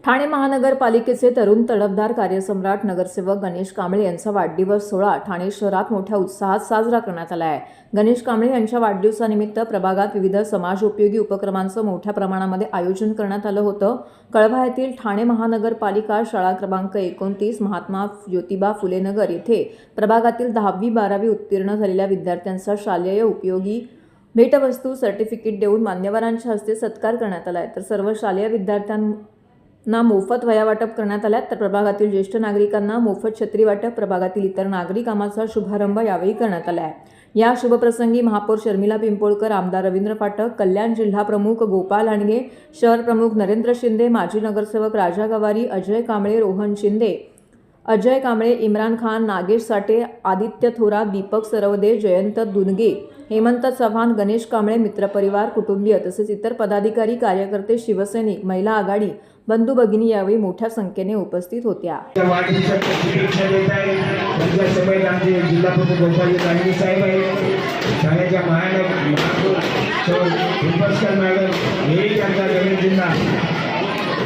ठाणे महानगरपालिकेचे तरुण तडफदार कार्यसम्राट नगरसेवक गणेश कांबळे यांचा वाढदिवस सोहळा ठाणे शहरात मोठ्या उत्साहात साजरा करण्यात आला आहे। गणेश कांबळे यांच्या वाढदिवसानिमित्त प्रभागात विविध समाजोपयोगी उपक्रमांचं मोठ्या प्रमाणामध्ये आयोजन करण्यात आलं होतं। कळवा येथील ठाणे महानगरपालिका शाळा क्रमांक 29 महात्मा ज्योतिबा फुले नगर येथे प्रभागातील 10वी-12वी उत्तीर्ण झालेल्या विद्यार्थ्यांचा शालेय उपयोगी भेटवस्तू सर्टिफिकेट देऊन मान्यवरांच्या हस्ते सत्कार करण्यात आला आहे। तर सर्व शालेय विद्यार्थ्यांना मोफत वह्या वाटप करण्यात आल्या। तर प्रभागातील ज्येष्ठ नागरिकांना मोफत छत्री वाटप, प्रभागातील इतर नागरी कामाचा शुभारंभ यावेळी करण्यात आला आहे। या शुभप्रसंगी महापौर शर्मिला पिंपोळकर, आमदार रवींद्र फाटक, कल्याण जिल्हा प्रमुख गोपाल आणगे, शहर प्रमुख नरेंद्र शिंदे, माजी नगरसेवक राजा गवारी, अजय कांबळे, रोहन शिंदे, अजय कांबळे, इम्रान खान, नागेश साठे, आदित्य थोरात, दीपक सरवदे, जयंत दुनगे, हेमंत चव्हाण, गणेश कांबळे मित्रपरिवार, कुटुंबीय तसेच इतर पदाधिकारी, कार्यकर्ते, शिवसैनिक, महिला आघाडी, बंधू भगिनी यावेळी मोठ्या संख्येने उपस्थित होत्या। जिल्हा प्रमुख गोपाल आणगे साहेब आहे, ठाण्याच्या गणेशजींना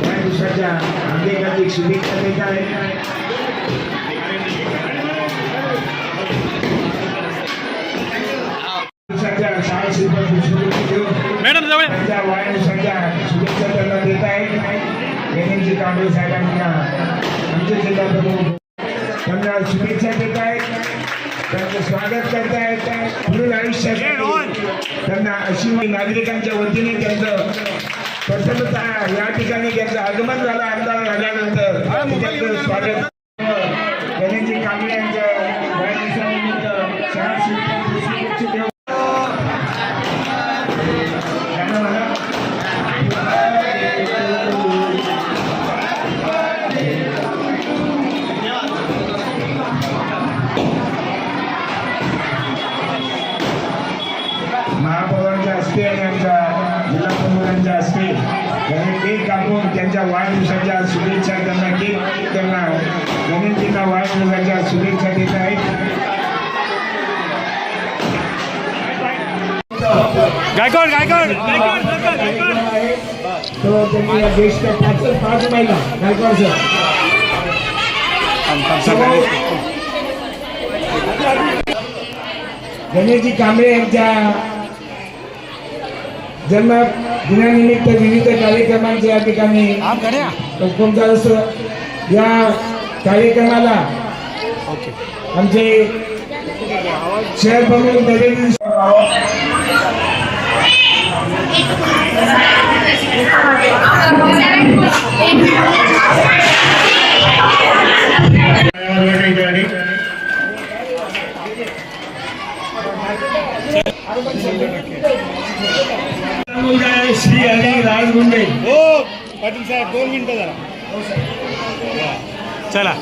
वाढदिवसाच्या हार्दिक शुभेच्छा देत आहेत। मॅडम जवळ वाढदिवसाच्या शुभेच्छा त्यांना देत आहेत। गणेशजी कांबळे साहेबांना आमचे जिल्हा प्रमुख त्यांना शुभेच्छा देत आहेत, त्यांचं स्वागत करत आहेत। पुढील आयुष्यासाठी त्यांना अशी नागरिकांच्या वतीने त्यांचं प्रथमतः या ठिकाणी त्यांचं आगमन झालं, आमदार झाल्यानंतर त्यांचं स्वागत। गणेशजी कांबळे यांच्या वाढदिवसानिमित्त महापौरांच्या हस्ते आणि आमच्या जिल्हा प्रमुखांच्या हस्ते त्यांनी केक कापून त्यांच्या वाढदिवसाच्या शुभेच्छा त्यांना गणेशजींना वाढदिवसाच्या शुभेच्छा देत आहेत। गायकवाड तो त्यांनी ज्येष्ठ पाच महिला गायकवाड सर गणेशजी कांबळे यांच्या जन्म दिनानिमित्त विविध कार्यक्रमांचे या ठिकाणी या कार्यक्रमाला आमचे शहर प्रमुख श्री हरी राजगुंडे हो पाटील साहेब 2 मिनिटं जरा चला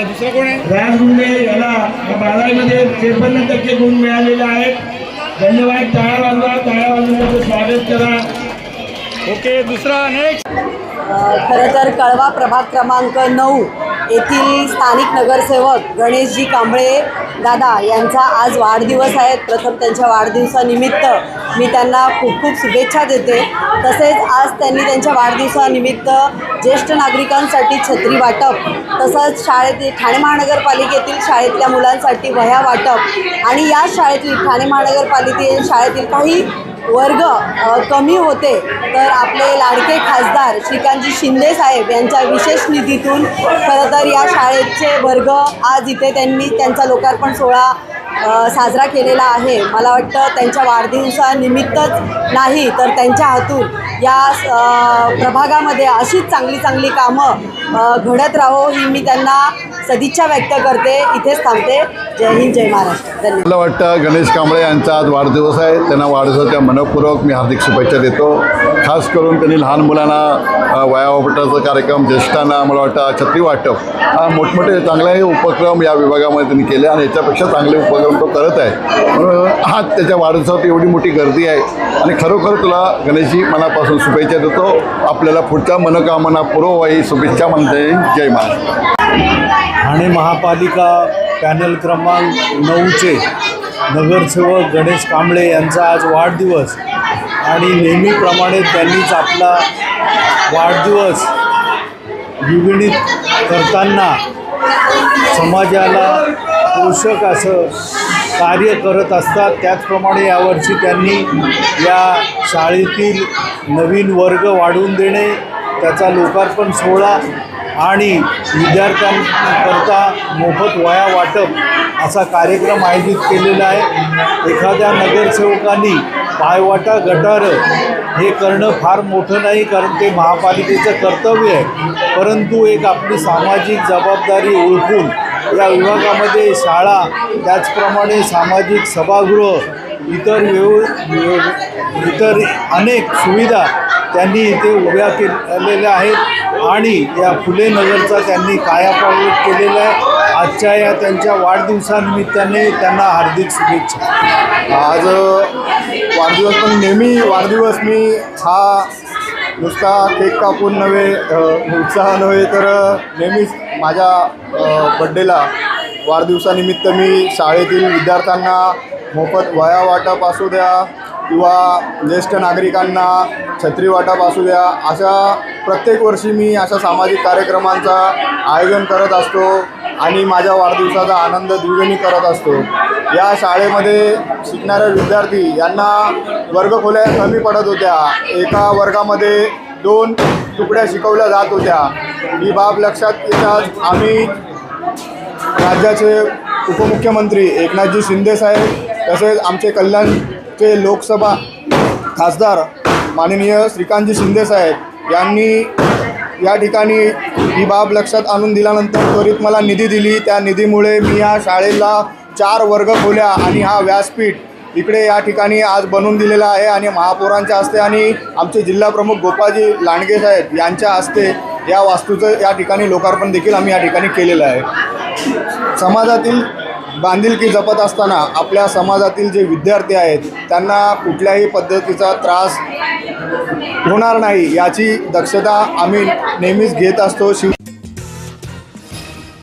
दुसरा कोण आहे? राजगुंडे याला 12वीमध्ये 53% गुण मिळालेले आहेत। धन्यवाद। टाळ्या वाजवा, त्याचं स्वागत करा। ओके, दुसरा नेक्स्ट। खरं तर कळवा प्रभाग क्रमांक 9 येथील स्थानिक नगरसेवक गणेशजी कांबळे दादा यांचा आज वाढदिवस आहे। प्रथम त्यांच्या वाढदिवसानिमित्त मी त्यांना खूप खूप शुभेच्छा देते। तसेच आज त्यांनी त्यांच्या वाढदिवसानिमित्त ज्येष्ठ नागरिकांसाठी छत्री वाटप, तसंच शाळेतील ठाणे महानगरपालिकेतील शाळेतल्या मुलांसाठी वह्या वाटप आणि या शाळेतील ठाणे महानगरपालिकेतील शाळेतील काही वर्ग कमी होते, तर आपले लाडके खासदार श्रीकांतजी शिंदे साहेब यांच्या विशेष निधीतून खरं तर या शाळेचे वर्ग आज इथे त्यांनी त्यांचा लोकार्पण सोहळा साजरा केलेला आहे। मला वाटतं त्यांच्या वाढदिवसानिमित्तच नाही तर त्यांच्या हातून या प्रभागामध्ये अशीच चांगली कामं घडत राहो ही मी त्यांना सदिच्छा व्यक्त करते। इथेच थांबते। जय हिंद, जय महाराष्ट्र। धन्यवाद। मला वाटतं गणेश कांबळे यांचा आज वाढदिवस आहे, त्यांना वाढदिवसाच्या मनपूर्वक मी हार्दिक शुभेच्छा देतो। खास करून त्यांनी लहान मुलांना वह्या वाटपाचा कार्यक्रम, ज्येष्ठांना मला वाटतं छत्री वाटप, हा मोठमोठे चांगले उपक्रम या विभागामध्ये त्यांनी केले आणि याच्यापेक्षा चांगले उपक्रम तो करत आहे। म्हणून हा त्याच्या वाढदिवसात एवढी मोठी गर्दी आहे आणि खरोखर तुला गणेशजी मनापासून शुभेच्छा देतो। आपल्याला पुढच्या मनोकामना पूर्ण व्हावी शुभेच्छा म्हणते। जय महाराष्ट्र। ठाणे महापालिका पॅनल क्रमांक 9चे नगरसेवक गणेश कांबळे यांचा आज वाढदिवस आणि नेहमीप्रमाणे त्यांनीच आपला वाढदिवस द्विगुणित करताना समाजाला पोषक असं कार्य करत असतात. त्याचप्रमाणे यावर्षी त्यांनी या शाळेतील नवीन वर्ग वाढवून देणे, त्याचा लोकार्पण सोहळा आणि विद्यार्थ्यांकरता मोफत वह्या वाटप असा कार्यक्रम आयोजित केलेला आहे. एखाद्या नगरसेवकांनी पायवाटा गटारं हे करणं फार मोठं नाही, कारण ते महापालिकेचं कर्तव्य आहे, परंतु एक आपली सामाजिक जबाबदारी ओळखून या विभागामध्ये शाळा, त्याचप्रमाणे सामाजिक सभागृह, इतर अनेक सुविधा त्यांनी इथे उभ्या केलेल्या आहेत आणि या फुले नगरचा त्यांनी कायापालट केलेला आहे. आजच्या या त्यांच्या वाढदिवसानिमित्ताने त्यांना हार्दिक शुभेच्छा. आज वाढदिवस, पण नेहमी वाढदिवस मी हा नुसता केक कापून नव्हे, उत्साह नव्हे, तर नेहमीच माझ्या बड्डेला वाढदिवसानिमित्त मी शाळेतील विद्यार्थ्यांना मोफत वह्या वाटप असू द्या किंवा ज्येष्ठ नागरिकांना छत्री वाटप असू द्या, अशा प्रत्येक वर्षी मी अशा सामाजिक कार्यक्रमांचा आयोजन करत असतो आणि माझ्या वाढदिवसाचा आनंद द्विगुणित करत असतो. या शाळेमध्ये शिकणारे विद्यार्थी यांना वर्गखोल्या कमी पडत होत्या. एका वर्गामध्ये 2 तुकड्या शिकवल्या जात होत्या. ही बाब लक्षात येताच आम्ही राज्याचे उपमुख्यमंत्री एकनाथजी शिंदेसाहेब, तसेच आमचे कल्याणचे लोकसभा खासदार माननीय श्रीकांतजी शिंदेसाहेब यांनी या ठिकाणी ही बाब लक्षात आणून दिल्यानंतर त्वरित मला निधी दिली. त्या निधीमुळे मी या शाळेला 4 वर्गखोल्या आणि हा व्यासपीठ इकडे या ठिकाणी आज बनवून दिलेला आहे आणि महापौरांच्या हस्ते आणि आमचे जिल्हाप्रमुख गोपाळजी लांडगे साहेब यांच्या हस्ते या वास्तूचं या ठिकाणी लोकार्पण देखील आम्ही या ठिकाणी केलेलं आहे. समाजातील बांधिलकी जपत असताना आपल्या समाजातील जे विद्यार्थी आहेत त्यांना कुठल्याही पद्धतीचा त्रास होणार नाही याची दक्षता आम्ही नेहमीच घेत असतो.